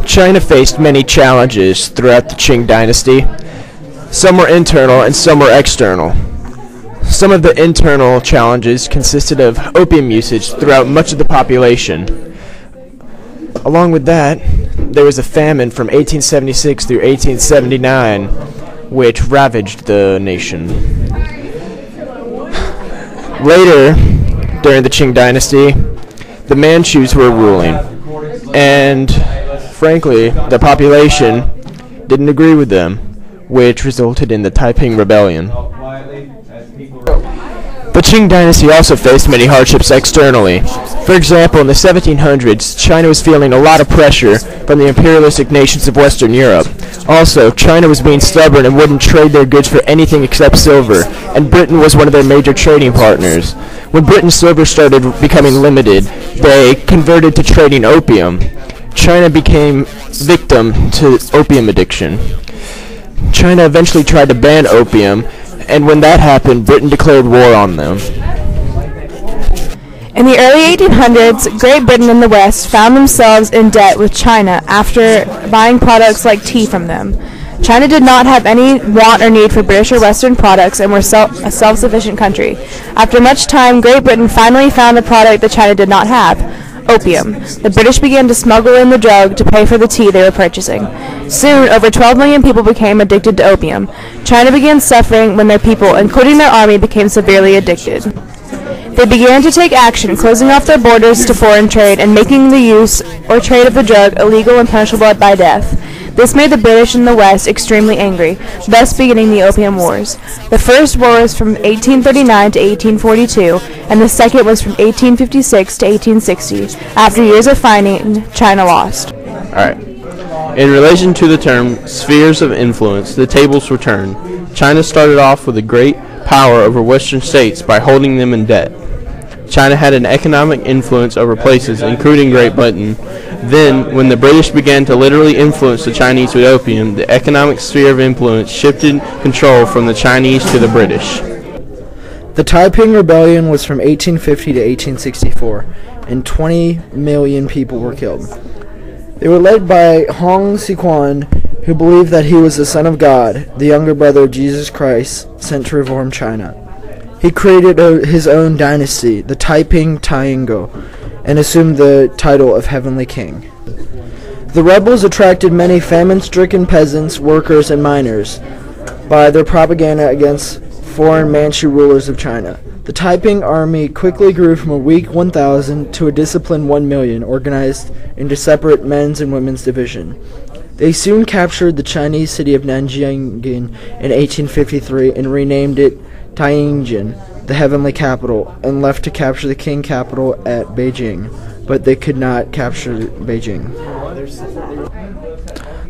China faced many challenges throughout the Qing dynasty. Some were internal and some were external. Some of the internal challenges consisted of opium usage throughout much of the population. Along with that, there was a famine from 1876 through 1879, which ravaged the nation. Later, during the Qing dynasty, the Manchus were ruling, and frankly, the population didn't agree with them, which resulted in the Taiping Rebellion. The Qing dynasty also faced many hardships externally. For example, in the 1700s, China was feeling a lot of pressure from the imperialistic nations of Western Europe. Also, China was being stubborn and wouldn't trade their goods for anything except silver, and Britain was one of their major trading partners. When Britain's silver started becoming limited, they converted to trading opium. China became victim to opium addiction. China eventually tried to ban opium, and when that happened, Britain declared war on them. In the early 1800s, Great Britain and the West found themselves in debt with China after buying products like tea from them. China did not have any want or need for British or Western products and were a self-sufficient country. After much time, Great Britain finally found a product that China did not have: opium. The British began to smuggle in the drug to pay for the tea they were purchasing. Soon, over 12 million people became addicted to opium. China began suffering when their people, including their army, became severely addicted. They began to take action, closing off their borders to foreign trade and making the use or trade of the drug illegal and punishable by death. This made the British in the West extremely angry, thus beginning the Opium Wars. The first war was from 1839 to 1842, and the second was from 1856 to 1860. After years of fighting, China lost. Alright. In relation to the term spheres of influence, the tables were turned. China started off with a great power over Western states by holding them in debt. China had an economic influence over places, including Great Britain. Then, when the British began to literally influence the Chinese with opium, the economic sphere of influence shifted control from the Chinese to the British. The Taiping Rebellion was from 1850 to 1864, and 20 million people were killed. They were led by Hong Xiuquan, who believed that he was the Son of God, the younger brother of Jesus Christ, sent to reform China. He created his own dynasty, the Taiping Taiyingou, and assumed the title of Heavenly King. The rebels attracted many famine-stricken peasants, workers, and miners by their propaganda against foreign Manchu rulers of China. The Taiping army quickly grew from a weak 1,000 to a disciplined 1 million, organized into separate men's and women's divisions. They soon captured the Chinese city of Nanjing in 1853 and renamed it Tianjin, the heavenly capital, and left to capture the king capital at Beijing, but they could not capture Beijing.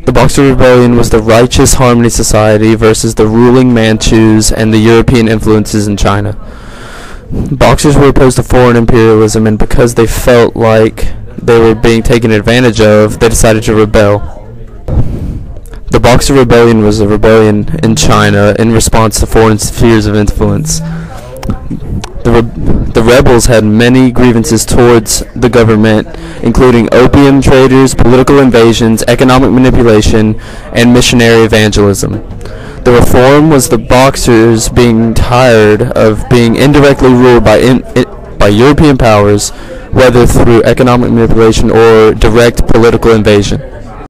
The Boxer Rebellion was the righteous harmony society versus the ruling Manchus and the European influences in China. Boxers were opposed to foreign imperialism, and because they felt like they were being taken advantage of, they decided to rebel. The Boxer Rebellion was a rebellion in China in response to foreign spheres of influence. The rebels had many grievances towards the government, including opium traders, political invasions, economic manipulation, and missionary evangelism. The reform was the Boxers being tired of being indirectly ruled by European powers, whether through economic manipulation or direct political invasion.